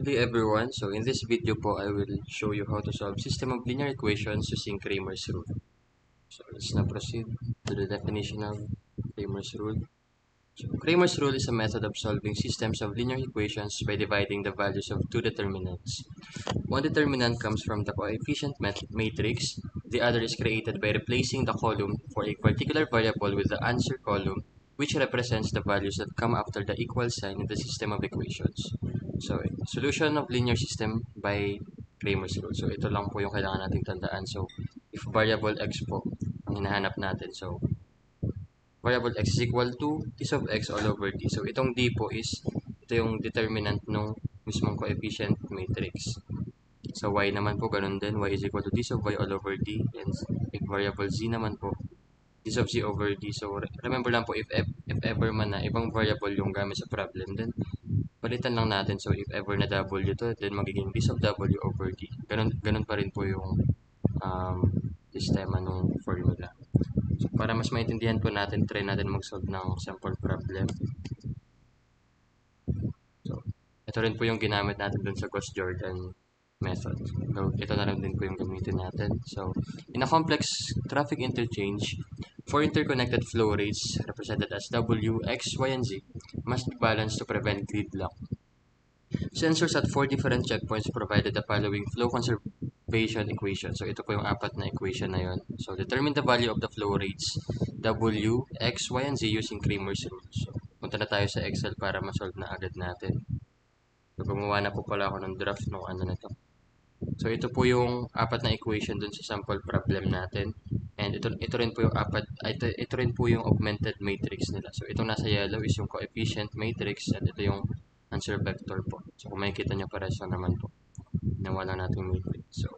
Hey everyone, so in this video po, I will show you how to solve system of linear equations using Cramer's rule. So let's now proceed to the definition of Cramer's rule. So Cramer's rule is a method of solving systems of linear equations by dividing the values of two determinants. One determinant comes from the coefficient matrix, the other is created by replacing the column for a particular variable with the answer column, which represents the values that come after the equal sign in the system of equations. So, solution of linear system by Cramer's rule. So, ito lang po yung kailangan nating tandaan. So, if variable x po ang hinahanap natin. So, variable x is equal to d sub x all over d. So, itong d po is, ito yung determinant ng mismong coefficient matrix. Sa y naman po, ganun din. Y is equal to d sub y all over d. And if variable z naman po, d sub z over d. So, remember lang po, if ever man na ibang variable yung gamit sa problem, then palitan lang natin. So, if ever na w to, then magiging d sub w over d. Ganun pa rin po yung um, sistema ng formula. So, para mas maintindihan po natin, try natin mag-solve ng sample problem. So, ito rin po yung ginamit natin dun sa Gauss-Jordan method. So, ito na rin din po yung gamitin natin. So, in a complex traffic interchange, four interconnected flow rates represented as W, X, Y, and Z must be balanced to prevent gridlock. Sensors at four different checkpoints provided the following flow conservation equation. So, ito po yung apat na equation na yun. So, determine the value of the flow rates W, X, Y, and Z using Cramer's rule. So, punta na tayo sa Excel para ma-solve na agad natin. So, gumawa na po pala ako ng draft ng ano na to. So, ito po yung apat na equation dun sa sample problem natin. And ito rin po yung ito rin po yung augmented matrix nila. So, itong nasa yellow is yung coefficient matrix at ito yung answer vector po. So, kung makikita nyo pares lang naman po. Nawala natin matrix. So,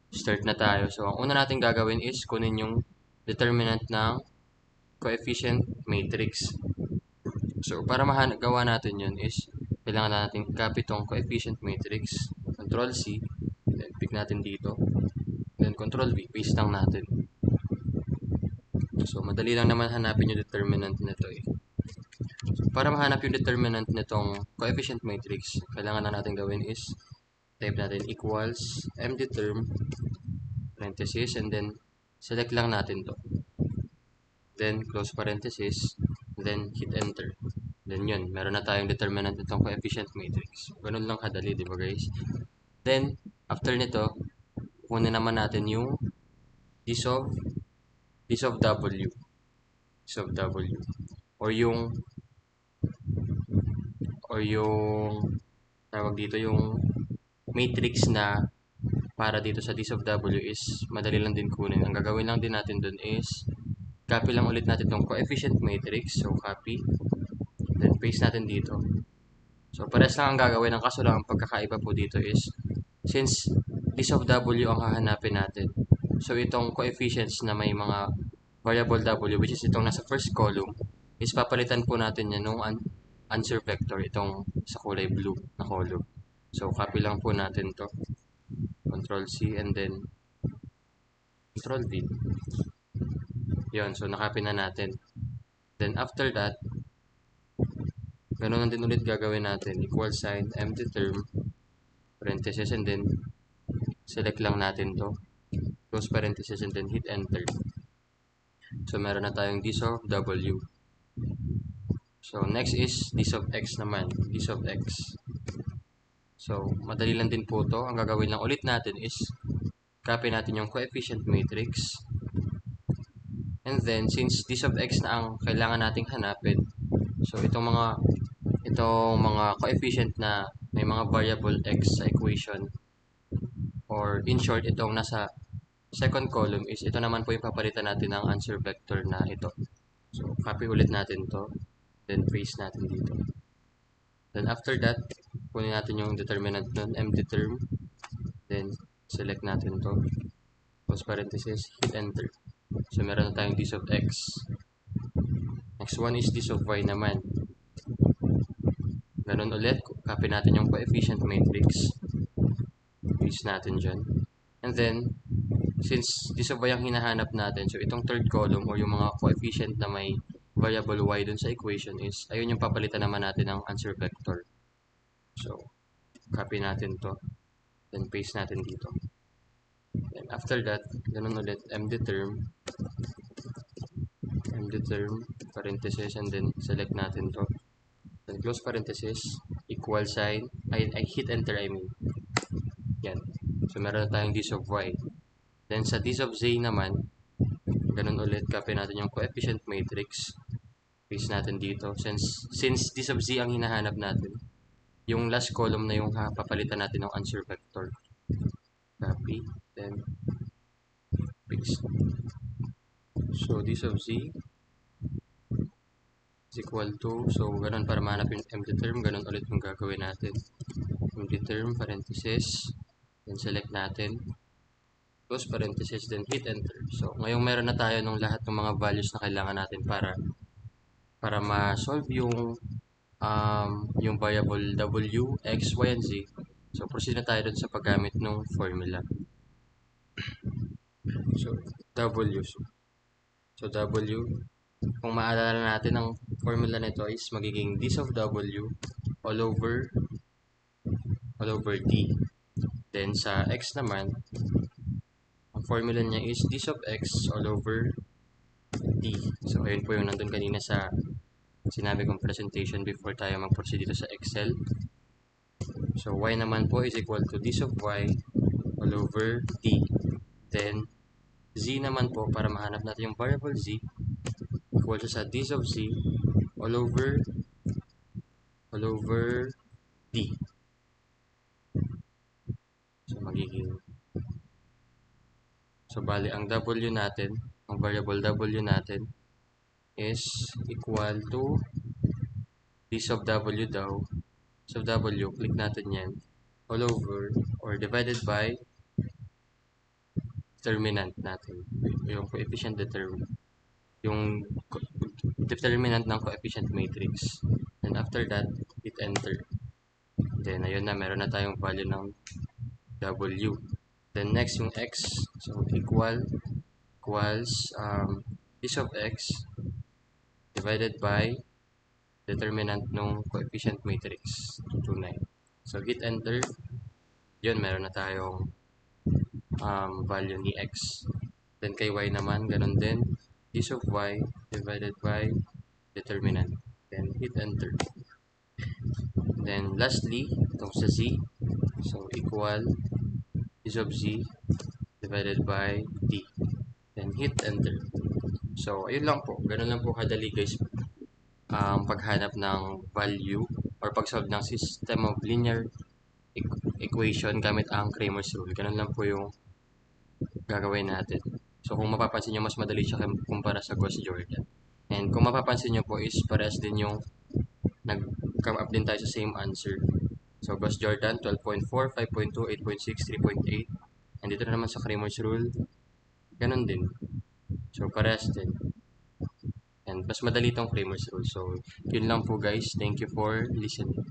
start na tayo. So, ang una natin gagawin is kunin yung determinant ng coefficient matrix. So, para gawa natin yun is kailangan natin copy tong coefficient matrix. Control C. Then, pick natin dito. Then, Control V. Paste lang natin. So, madali lang naman hanapin yung determinant nito eh. So, para mahanap yung determinant nitong coefficient matrix, kailangan na natin gawin is type natin equals mdeterm parenthesis and then select lang natin to. Then, close parenthesis. Then, hit enter. Then, yun. Meron na tayong determinant nitong coefficient matrix. Ganun lang kadali, di ba guys? Then, after nito, kunin naman natin yung d sub w. D sub w. Or yung tawag dito yung matrix na para dito sa d sub w is madali lang din kunin. Ang gagawin lang din natin dun is copy lang ulit natin tong coefficient matrix. So, copy. Then, paste natin dito. So, pares lang ang gagawin. Ang kaso lang, ang pagkakaiba po dito is since d sub w ang hahanapin natin. So, itong coefficients na may mga variable w, which is itong nasa first column, is papalitan po natin yan nung answer vector, itong sa kulay blue na column. So, copy lang po natin to. Control C and then Control V. Yun, so nakopy na natin. Then, after that, ganoon din ulit gagawin natin. Equal sign, empty term, parenthesis, and then select lang natin to. Close parenthesis and then hit enter. So, meron na tayong d sub w. So, next is d sub x naman. D sub x. So, madali lang din po to. Ang gagawin lang ulit natin is copy natin yung coefficient matrix. And then, since d sub x na ang kailangan nating hanapin, so itong mga coefficient na may mga variable x sa equation, or in short, itong nasa second column is ito naman po yung papalitan natin ng answer vector na ito. So, copy ulit natin to. Then, paste natin dito. Then, after that, kunin natin yung determinant nun, mdeterm. Then, select natin to. Close parenthesis, hit enter. So, meron na tayong d sub x. Next one is d sub y naman. Ganun ulit, copy natin yung coefficient matrix. Paste natin dyan. And then, since d sub y ang hinahanap natin, so itong third column or yung mga coefficient na may variable y dun sa equation is, ayun yung papalitan naman natin ng answer vector. So, copy natin to. Then paste natin dito. Then after that, ganun ulit, mdterm, parenthesis, and then select natin to. Then close parenthesis, equal sign, I hit enter, I mean. Yan. So meron na tayong this of y. Then sa this of z naman, ganun ulit, copy natin yung coefficient matrix. Paste natin dito. Since this of z ang hinahanap natin, yung last column na yung papalitan natin ng answer vector. Copy, then paste. So this of z is equal to, so ganun para mahanap yung empty term, ganun ulit yung gagawin natin. Empty term, parenthesis, then select natin, close parenthesis, then hit enter. So ngayong meron na tayo ng lahat ng mga values na kailangan natin para ma-solve yung variable w, x, y, and z. So proceed na tayo dun sa paggamit ng formula. So w, so w, kung maalala natin, ang formula nito is magiging this of w all over d. Then sa x naman, ang formula niya is this of x all over d. So ayun po yung nandun kanina sa sinabi kong presentation before tayo mag-proceed dito sa Excel. So y naman po is equal to this of y all over d. Then z naman po, para mahanap natin yung variable z, equal to sa this of z all over d. So magiging, so bali ang w natin, ang variable w natin is equal to this of w daw. So w, click natin yan, all over or divided by determinant natin, yung coefficient yung determinant ng coefficient matrix. And after that, hit enter. Then ayun na, meron na tayong value ng w. Then next yung x, so equals this of x divided by determinant ng coefficient matrix 229. So hit enter. Yun, meron na tayong value ni x. Then kay y naman, ganun din, this of y divided by determinant. Then hit enter. Then lastly, itong sa z, so equal this of z divided by d. Then hit enter. So ayun lang po, ganun lang po kadali guys ang paghanap ng value or pag-solve ng system of linear equation gamit ang Cramer's rule. Ganun lang po yung gagawin natin. So kung mapapansin nyo, mas madali siya kumpara sa Gauss Jordan. And kung mapapansin nyo po is parehas din yung nag-come up din tayo sa same answer. So Gauss Jordan 12.4, 5.2, 8.6, 3.8. And dito na naman sa Cramer's rule, ganun din. So parehas din. And mas madali itong Cramer's rule. So yun lang po guys. Thank you for listening.